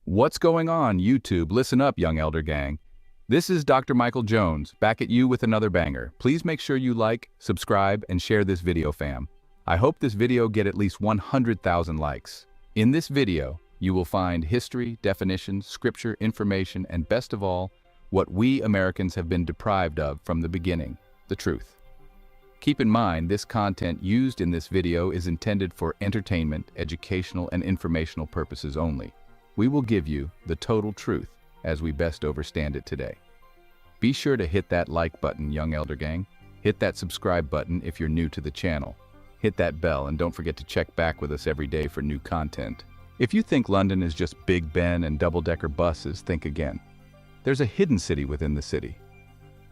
What's going on, YouTube? Listen up, young elder gang. This is Dr. Michael Jones, back at you with another banger. Please make sure you like, subscribe, and share this video, fam. I hope this video get at least 100,000 likes. In this video, you will find history, definitions, scripture, information, and best of all, what we Americans have been deprived of from the beginning, the truth. Keep in mind, this content used in this video is intended for entertainment, educational, and informational purposes only. We will give you the total truth as we best understand it today. Be sure to hit that like button, young elder gang. Hit that subscribe button if you're new to the channel. Hit that bell and don't forget to check back with us every day for new content. If you think London is just Big Ben and double-decker buses, think again. There's a hidden city within the city.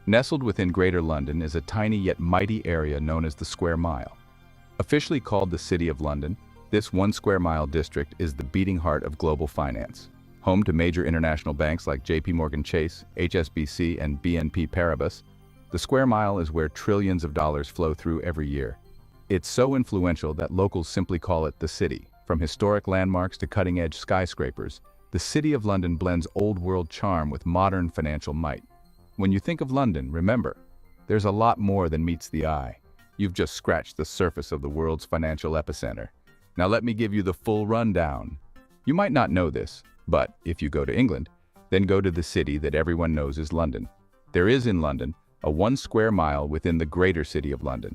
Nestled within Greater London is a tiny yet mighty area known as the Square Mile. Officially called the City of London, this 1 square mile district is the beating heart of global finance. Home to major international banks like JP Chase, HSBC, and BNP Paribas, the Square Mile is where trillions of dollars flow through every year. It's so influential that locals simply call it the city. From historic landmarks to cutting-edge skyscrapers, the City of London blends old-world charm with modern financial might. When you think of London, remember, there's a lot more than meets the eye. You've just scratched the surface of the world's financial epicenter. Now let me give you the full rundown. You might not know this, but if you go to England, then go to the city that everyone knows is London. There is in London a 1 square mile within the Greater City of London.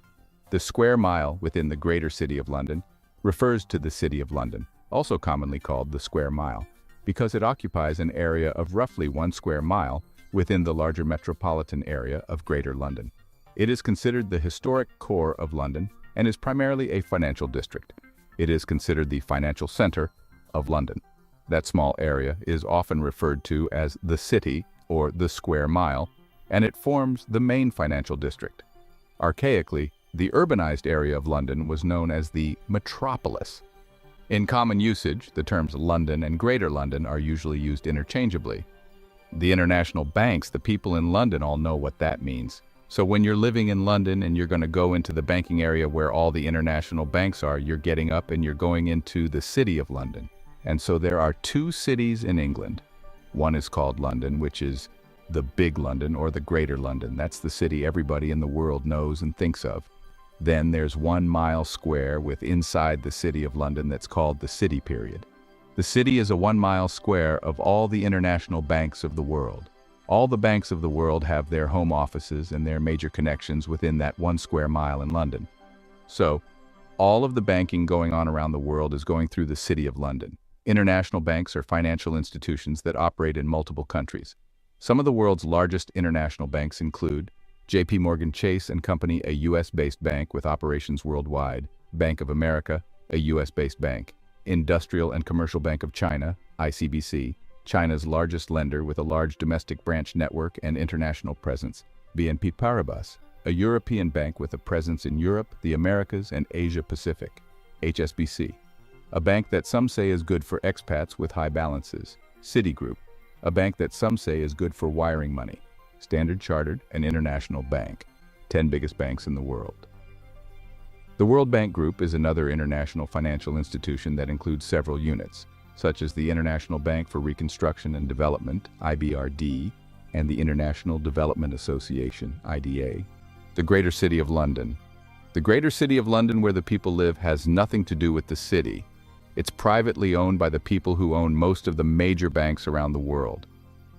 The Square Mile within the Greater City of London refers to the City of London, also commonly called the Square Mile, because it occupies an area of roughly 1 square mile within the larger metropolitan area of Greater London. It is considered the historic core of London and is primarily a financial district. It is considered the financial center of London. That small area is often referred to as the city or the Square Mile, and it forms the main financial district. Archaically, the urbanized area of London was known as the Metropolis. In common usage, the terms London and Greater London are usually used interchangeably. The international banks, the people in London all know what that means. So when you're living in London and you're going to go into the banking area where all the international banks are, you're getting up and you're going into the City of London. And so there are 2 cities in England. One is called London, which is the Big London or the Greater London. That's the city everybody in the world knows and thinks of. Then there's 1 mile square with inside the City of London that's called the City period. The city is a 1 mile square of all the international banks of the world. All the banks of the world have their home offices and their major connections within that 1 square mile in London. So, all of the banking going on around the world is going through the City of London. International banks are financial institutions that operate in multiple countries. Some of the world's largest international banks include JP Chase and Company, a US-based bank with operations worldwide, Bank of America, a US-based bank, Industrial and Commercial Bank of China, ICBC, China's largest lender with a large domestic branch network and international presence, BNP Paribas, a European bank with a presence in Europe, the Americas, and Asia Pacific, HSBC, a bank that some say is good for expats with high balances, Citigroup, a bank that some say is good for wiring money, Standard Chartered, an international bank, 10 biggest banks in the world. The World Bank Group is another international financial institution that includes several units, such as the International Bank for Reconstruction and Development, IBRD, and the International Development Association, IDA. The Greater City of London. The Greater City of London, where the people live, has nothing to do with the city. It's privately owned by the people who own most of the major banks around the world.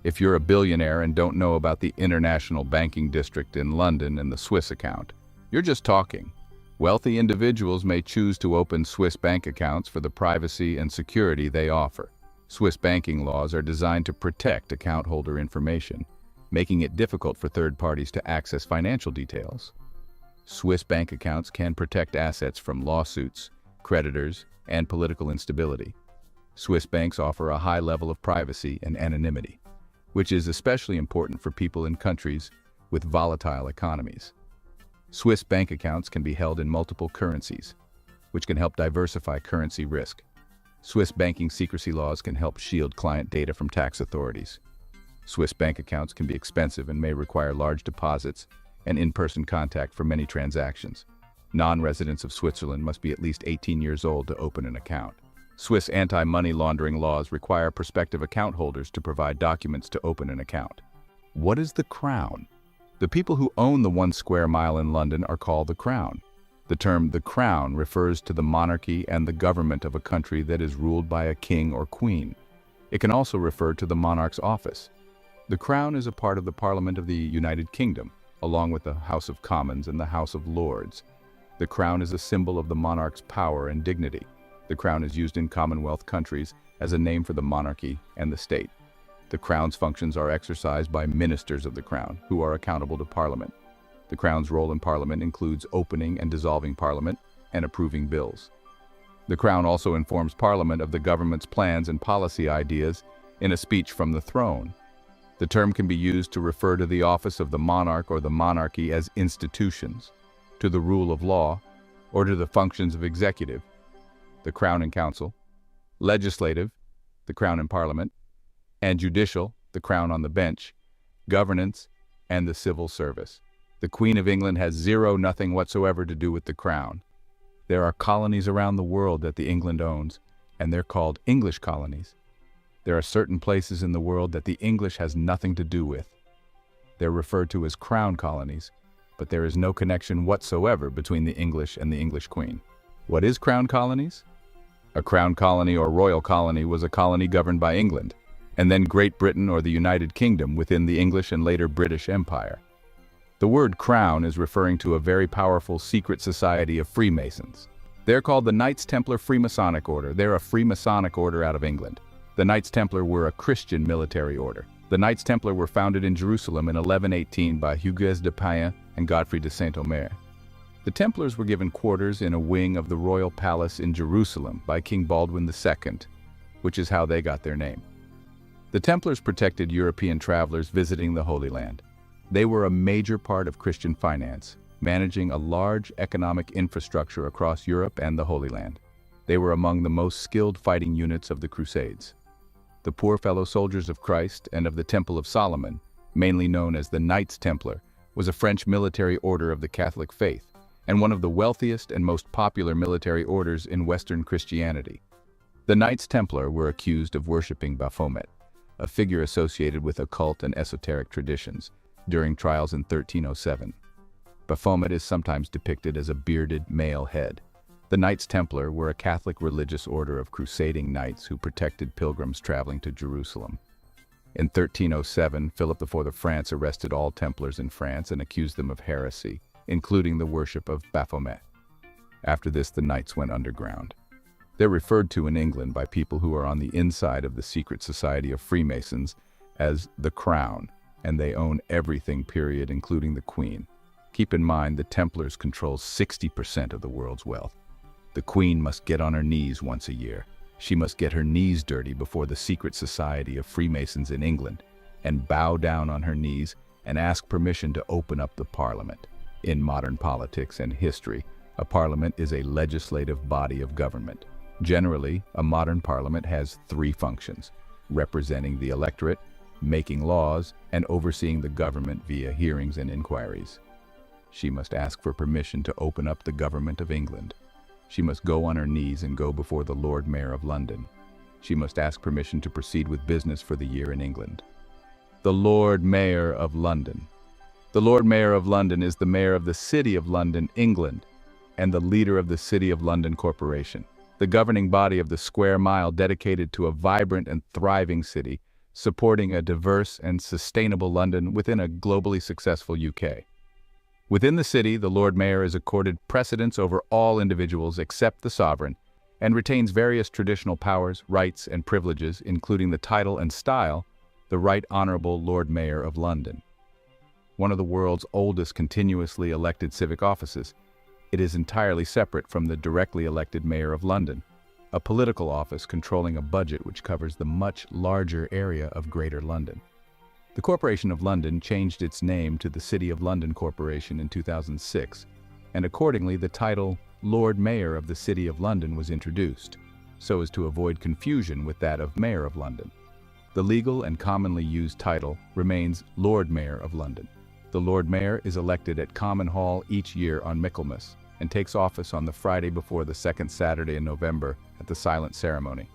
If you're a billionaire and don't know about the International Banking District in London and the Swiss account, you're just talking. Wealthy individuals may choose to open Swiss bank accounts for the privacy and security they offer. Swiss banking laws are designed to protect account holder information, making it difficult for third parties to access financial details. Swiss bank accounts can protect assets from lawsuits, creditors, and political instability. Swiss banks offer a high level of privacy and anonymity, which is especially important for people in countries with volatile economies. Swiss bank accounts can be held in multiple currencies, which can help diversify currency risk. Swiss banking secrecy laws can help shield client data from tax authorities. Swiss bank accounts can be expensive and may require large deposits and in-person contact for many transactions. Non-residents of Switzerland must be at least 18 years old to open an account. Swiss anti-money laundering laws require prospective account holders to provide documents to open an account. What is the Crown? The people who own the 1 square mile in London are called the Crown. The term the Crown refers to the monarchy and the government of a country that is ruled by a king or queen. It can also refer to the monarch's office. The Crown is a part of the Parliament of the United Kingdom, along with the House of Commons and the House of Lords. The Crown is a symbol of the monarch's power and dignity. The Crown is used in Commonwealth countries as a name for the monarchy and the state. The Crown's functions are exercised by ministers of the Crown, who are accountable to Parliament. The Crown's role in Parliament includes opening and dissolving Parliament and approving bills. The Crown also informs Parliament of the government's plans and policy ideas in a speech from the throne. The term can be used to refer to the office of the monarch or the monarchy as institutions, to the rule of law, or to the functions of executive, the Crown and Council, legislative, the Crown and Parliament, and judicial, the Crown on the bench, governance, and the civil service. The Queen of England has nothing whatsoever to do with the Crown. There are colonies around the world that the England owns, and they're called English colonies. There are certain places in the world that the English has nothing to do with. They're referred to as Crown colonies, but there is no connection whatsoever between the English and the English Queen. What is Crown colonies? A Crown colony or royal colony was a colony governed by England, and then Great Britain or the United Kingdom within the English and later British Empire. The word Crown is referring to a very powerful secret society of Freemasons. They're called the Knights Templar Freemasonic Order. They're a Freemasonic order out of England. The Knights Templar were a Christian military order. The Knights Templar were founded in Jerusalem in 1118 by Hugues de Payens and Godfrey de Saint-Omer. The Templars were given quarters in a wing of the royal palace in Jerusalem by King Baldwin II, which is how they got their name. The Templars protected European travelers visiting the Holy Land. They were a major part of Christian finance, managing a large economic infrastructure across Europe and the Holy Land. They were among the most skilled fighting units of the Crusades. The Poor Fellow Soldiers of Christ and of the Temple of Solomon, mainly known as the Knights Templar, was a French military order of the Catholic faith, and one of the wealthiest and most popular military orders in Western Christianity. The Knights Templar were accused of worshipping Baphomet, a figure associated with occult and esoteric traditions, during trials in 1307. Baphomet is sometimes depicted as a bearded male head. The Knights Templar were a Catholic religious order of crusading knights who protected pilgrims traveling to Jerusalem. In 1307, Philip IV of France arrested all Templars in France and accused them of heresy, including the worship of Baphomet. After this, the Knights went underground. They're referred to in England by people who are on the inside of the secret society of Freemasons as the Crown, and they own everything, period, including the Queen. Keep in mind, the Templars control 60% of the world's wealth. The Queen must get on her knees once a year. She must get her knees dirty before the secret society of Freemasons in England and bow down on her knees and ask permission to open up the Parliament. In modern politics and history, a parliament is a legislative body of government. Generally, a modern parliament has 3 functions: representing the electorate, making laws, and overseeing the government via hearings and inquiries. She must ask for permission to open up the government of England. She must go on her knees and go before the Lord Mayor of London. She must ask permission to proceed with business for the year in England. The Lord Mayor of London. The Lord Mayor of London is the mayor of the City of London, England, and the leader of the City of London Corporation, the governing body of the square mile dedicated to a vibrant and thriving city, supporting a diverse and sustainable London within a globally successful UK. Within the city, the Lord Mayor is accorded precedence over all individuals except the sovereign, and retains various traditional powers, rights, and privileges, including the title and style, the Right Honourable Lord Mayor of London. One of the world's oldest continuously elected civic offices, it is entirely separate from the directly elected Mayor of London, a political office controlling a budget which covers the much larger area of Greater London. The Corporation of London changed its name to the City of London Corporation in 2006, and accordingly the title Lord Mayor of the City of London was introduced, so as to avoid confusion with that of Mayor of London. The legal and commonly used title remains Lord Mayor of London. The Lord Mayor is elected at Common Hall each year on Michaelmas, and takes office on the Friday before the second Saturday in November at the silent ceremony.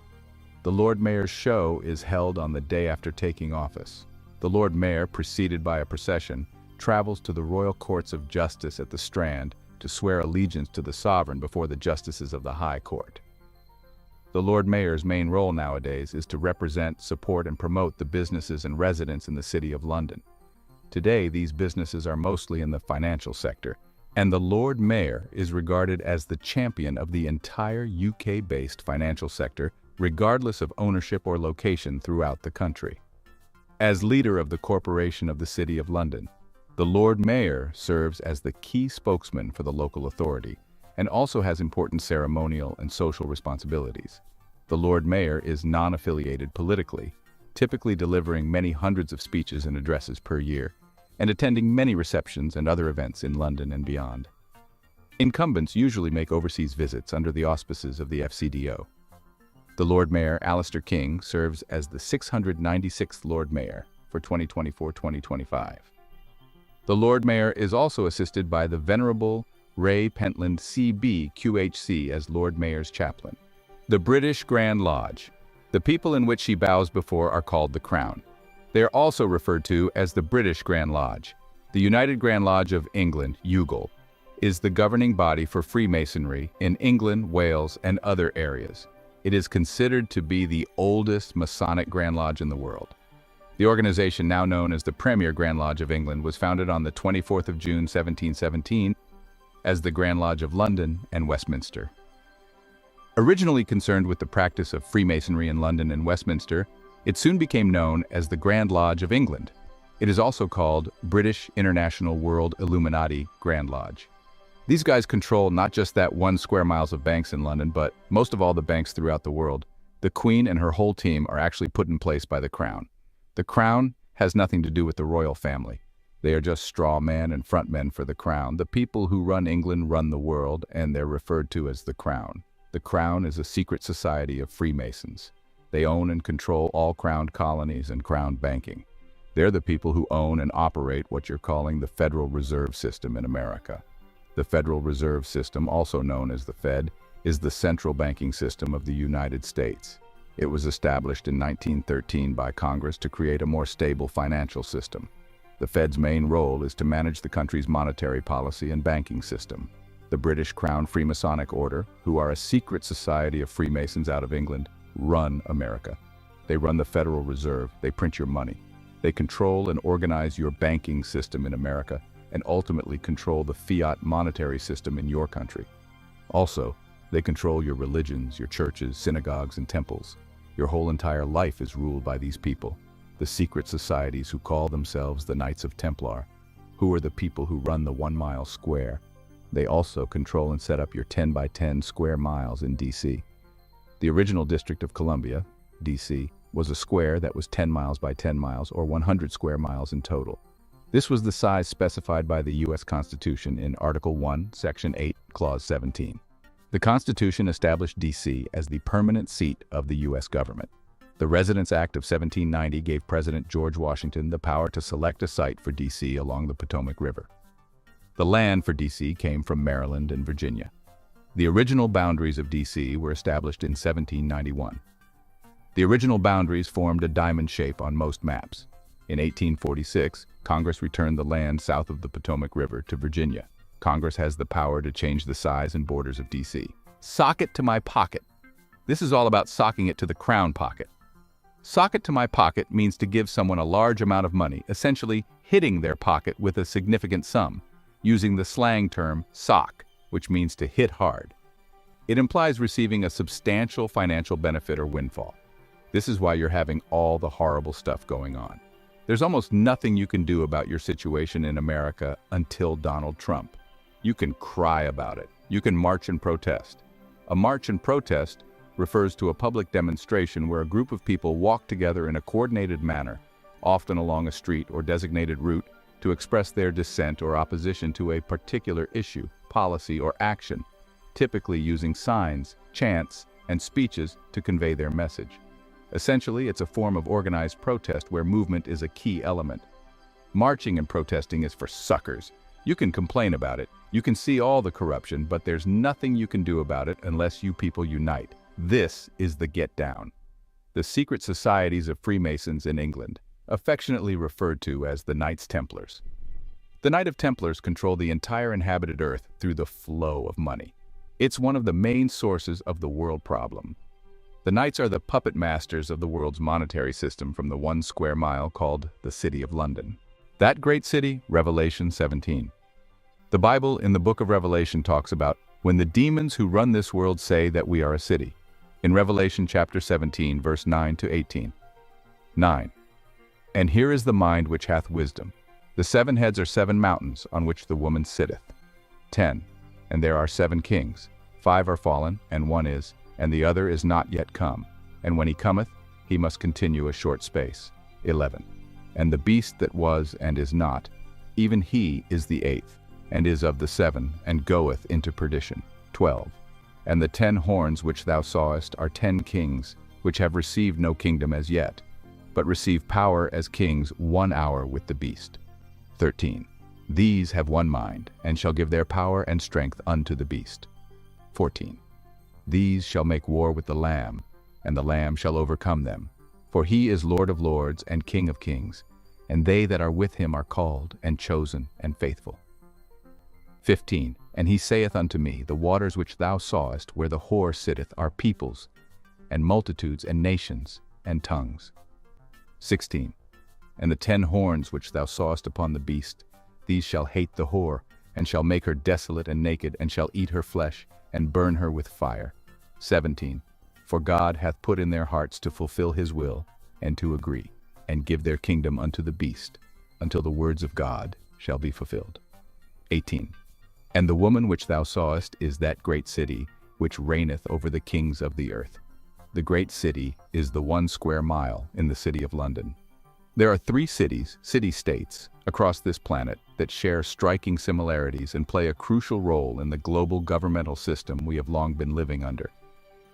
The Lord Mayor's show is held on the day after taking office. The Lord Mayor, preceded by a procession, travels to the Royal Courts of Justice at the Strand to swear allegiance to the sovereign before the justices of the High Court. The Lord Mayor's main role nowadays is to represent, support, and promote the businesses and residents in the City of London. Today, these businesses are mostly in the financial sector, and the Lord Mayor is regarded as the champion of the entire UK-based financial sector, regardless of ownership or location throughout the country. As leader of the Corporation of the City of London, the Lord Mayor serves as the key spokesman for the local authority and also has important ceremonial and social responsibilities. The Lord Mayor is non-affiliated politically, typically delivering many hundreds of speeches and addresses per year, and attending many receptions and other events in London and beyond. Incumbents usually make overseas visits under the auspices of the FCDO. The Lord Mayor, Alistair King, serves as the 696th Lord Mayor for 2024-2025. The Lord Mayor is also assisted by the Venerable Ray Pentland CB QHC as Lord Mayor's chaplain. The British Grand Lodge. The people in which he bows before are called the Crown. They are also referred to as the British Grand Lodge. The United Grand Lodge of England, UGL, is the governing body for Freemasonry in England, Wales, and other areas. It is considered to be the oldest Masonic Grand Lodge in the world. The organization, now known as the Premier Grand Lodge of England, was founded on the 24th of June 1717 as the Grand Lodge of London and Westminster. Originally concerned with the practice of Freemasonry in London and Westminster, it soon became known as the Grand Lodge of England. It is also called British International World Illuminati Grand Lodge. These guys control not just that 1 square miles of banks in London, but most of all the banks throughout the world. The Queen and her whole team are actually put in place by the Crown. The Crown has nothing to do with the royal family. They are just straw men and front men for the Crown. The people who run England run the world, and they're referred to as the Crown. The Crown is a secret society of Freemasons. They own and control all crowned colonies and crowned banking. They're the people who own and operate what you're calling the Federal Reserve System in America. The Federal Reserve System, also known as the Fed, is the central banking system of the United States. It was established in 1913 by Congress to create a more stable financial system. The Fed's main role is to manage the country's monetary policy and banking system. The British Crown Freemasonic Order, who are a secret society of Freemasons out of England, run America. They run the Federal Reserve, they print your money. They control and organize your banking system in America, and ultimately control the fiat monetary system in your country. Also, they control your religions, your churches, synagogues, and temples. Your whole entire life is ruled by these people, the secret societies who call themselves the Knights of Templar, who are the people who run the 1 mile square. They also control and set up your 10 by 10 square miles in DC. The original District of Columbia, DC, was a square that was 10 miles by 10 miles, or 100 square miles in total. This was the size specified by the U.S. Constitution in Article 1, Section 8, Clause 17. The Constitution established D.C. as the permanent seat of the U.S. government. The Residence Act of 1790 gave President George Washington the power to select a site for D.C. along the Potomac River. The land for D.C. came from Maryland and Virginia. The original boundaries of D.C. were established in 1791. The original boundaries formed a diamond shape on most maps. In 1846, Congress returned the land south of the Potomac River to Virginia. Congress has the power to change the size and borders of D.C. Sock it to my pocket. This is all about socking it to the Crown pocket. Sock it to my pocket means to give someone a large amount of money, essentially hitting their pocket with a significant sum, using the slang term sock, which means to hit hard. It implies receiving a substantial financial benefit or windfall. This is why you're having all the horrible stuff going on. There's almost nothing you can do about your situation in America until Donald Trump. You can cry about it. You can march and protest. A march and protest refers to a public demonstration where a group of people walk together in a coordinated manner, often along a street or designated route, to express their dissent or opposition to a particular issue, policy, or action, typically using signs, chants, and speeches to convey their message. Essentially, it's a form of organized protest where movement is a key element. Marching and protesting is for suckers. You can complain about it, you can see all the corruption, but there's nothing you can do about it unless you people unite. This is the Get Down. The secret societies of Freemasons in England, affectionately referred to as the Knights Templars. The Knight of Templars control the entire inhabited earth through the flow of money. It's one of the main sources of the world problem. The Knights are the puppet masters of the world's monetary system from the 1 square mile called the City of London. That great city, Revelation 17. The Bible in the book of Revelation talks about when the demons who run this world say that we are a city. In Revelation chapter 17, verse 9 to 18. 9. And here is the mind which hath wisdom. The 7 heads are 7 mountains on which the woman sitteth. 10. And there are 7 kings. 5 are fallen, and 1 is, and the other is not yet come. And when he cometh, he must continue a short space. 11. And the beast that was and is not, even he is the 8th, and is of the 7, and goeth into perdition. 12. And the 10 horns which thou sawest are 10 kings, which have received no kingdom as yet, but receive power as kings 1 hour with the beast. 13. These have one mind, and shall give their power and strength unto the beast. 14. These shall make war with the Lamb, and the Lamb shall overcome them. For he is Lord of lords and King of kings, and they that are with him are called, and chosen, and faithful. 15. And he saith unto me, the waters which thou sawest, where the whore sitteth, are peoples, and multitudes, and nations, and tongues. 16. And the 10 horns which thou sawest upon the beast, these shall hate the whore, and shall make her desolate and naked, and shall eat her flesh, and burn her with fire. 17. For God hath put in their hearts to fulfill his will, and to agree, and give their kingdom unto the beast, until the words of God shall be fulfilled. 18. And the woman which thou sawest is that great city, which reigneth over the kings of the earth. The great city is the 1 square mile in the city of London. There are 3 cities, city-states, across this planet that share striking similarities and play a crucial role in the global governmental system we have long been living under.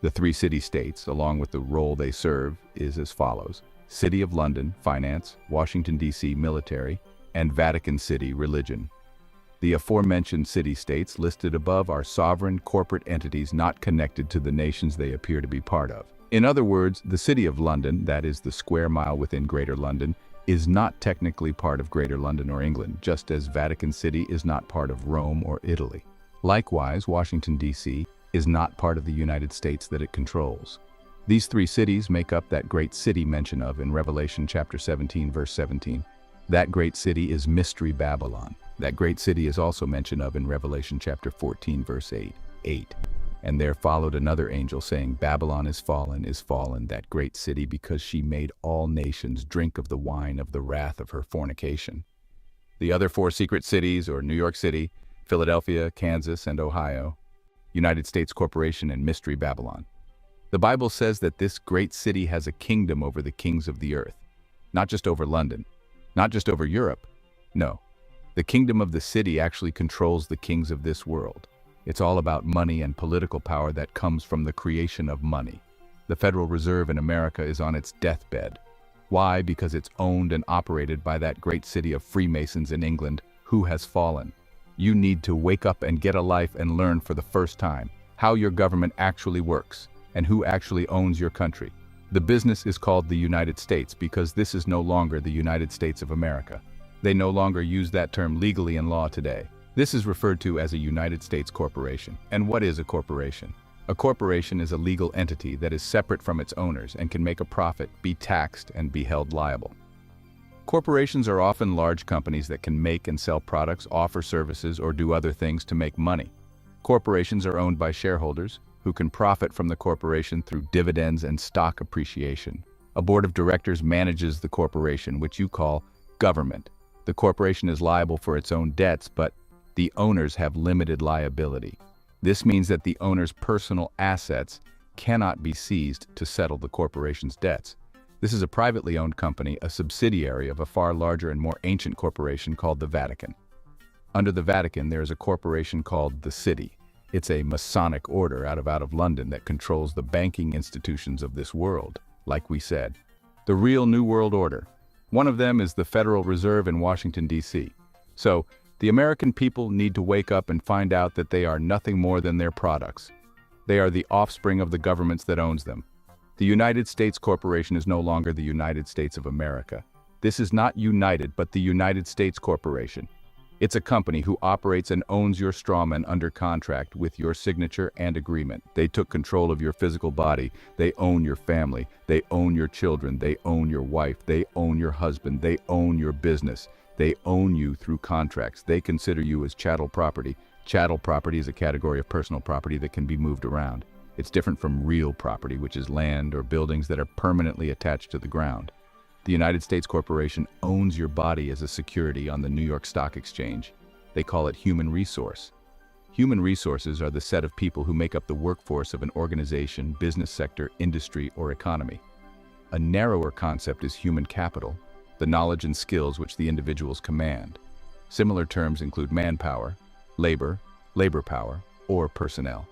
The 3 city-states, along with the role they serve, is as follows: City of London, finance; Washington, D.C., military; and Vatican City, religion. The aforementioned city-states listed above are sovereign corporate entities not connected to the nations they appear to be part of. In other words, the City of London, that is the square mile within Greater London, is not technically part of Greater London or England, just as Vatican City is not part of Rome or Italy. Likewise, Washington, D.C. is not part of the United States that it controls. These 3 cities make up that great city mentioned of in Revelation chapter 17, verse 17. That great city is Mystery Babylon. That great city is also mentioned of in Revelation chapter 14, verse 8. And there followed another angel saying, Babylon is fallen, that great city, because she made all nations drink of the wine of the wrath of her fornication. The other 4 secret cities, or New York City, Philadelphia, Kansas, and Ohio, United States Corporation, and Mystery Babylon. The Bible says that this great city has a kingdom over the kings of the earth, not just over London, not just over Europe. No, the kingdom of the city actually controls the kings of this world. It's all about money and political power that comes from the creation of money. The Federal Reserve in America is on its deathbed. Why? Because it's owned and operated by that great city of Freemasons in England who has fallen. You need to wake up and get a life and learn for the first time how your government actually works and who actually owns your country. The business is called the United States because this is no longer the United States of America. They no longer use that term legally in law today. This is referred to as a United States corporation. And what is a corporation? A corporation is a legal entity that is separate from its owners and can make a profit, be taxed, and be held liable. Corporations are often large companies that can make and sell products, offer services, or do other things to make money. Corporations are owned by shareholders who can profit from the corporation through dividends and stock appreciation. A board of directors manages the corporation, which you call government. The corporation is liable for its own debts, but the owners have limited liability. This means that the owner's personal assets cannot be seized to settle the corporation's debts. This is a privately owned company, a subsidiary of a far larger and more ancient corporation called the Vatican. Under the Vatican, there is a corporation called the City. It's a Masonic order out of London that controls the banking institutions of this world, like we said. The real New World Order. One of them is the Federal Reserve in Washington, D.C. So, The American people need to wake up and find out that they are nothing more than their products. They are the offspring of the governments that owns them. The United States Corporation is no longer the United States of America. This is not United, but the United States Corporation. It's a company who operates and owns your strawman under contract with your signature and agreement. They took control of your physical body. They own your family. They own your children. They own your wife. They own your husband. They own your business. They own you through contracts. They consider you as chattel property. Chattel property is a category of personal property that can be moved around. It's different from real property, which is land or buildings that are permanently attached to the ground. The United States Corporation owns your body as a security on the New York Stock Exchange. They call it human resource. Human resources are the set of people who make up the workforce of an organization, business sector, industry, or economy. A narrower concept is human capital, the knowledge and skills which the individuals command. Similar terms include manpower, labor, labor power, or personnel.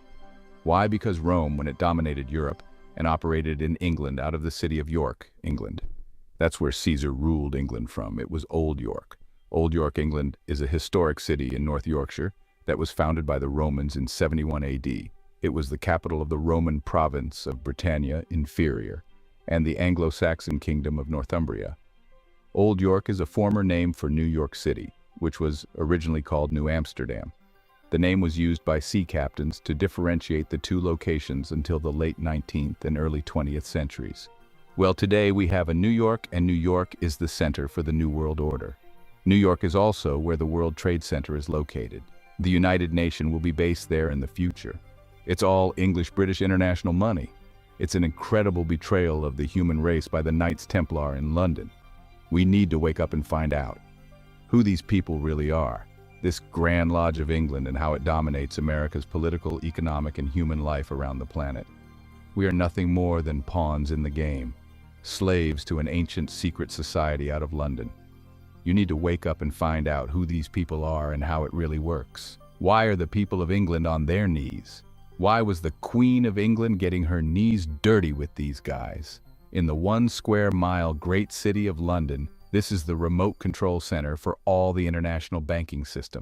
Why? Because Rome, when it dominated Europe, and operated in England out of the city of York, England. That's where Caesar ruled England from. It was Old York. Old York, England, is a historic city in North Yorkshire that was founded by the Romans in 71 AD. It was the capital of the Roman province of Britannia Inferior and the Anglo-Saxon kingdom of Northumbria. Old York is a former name for New York City, which was originally called New Amsterdam. The name was used by sea captains to differentiate the two locations until the late 19th and early 20th centuries. Well, today we have a New York, and New York is the center for the New World Order. New York is also where the World Trade Center is located. The United Nations will be based there in the future. It's all English-British international money. It's an incredible betrayal of the human race by the Knights Templar in London. We need to wake up and find out who these people really are, this Grand Lodge of England and how it dominates America's political, economic, and human life around the planet. We are nothing more than pawns in the game, slaves to an ancient secret society out of London. You need to wake up and find out who these people are and how it really works. Why are the people of England on their knees? Why was the Queen of England getting her knees dirty with these guys? In the 1 square mile great city of London, this is the remote control center for all the international banking system.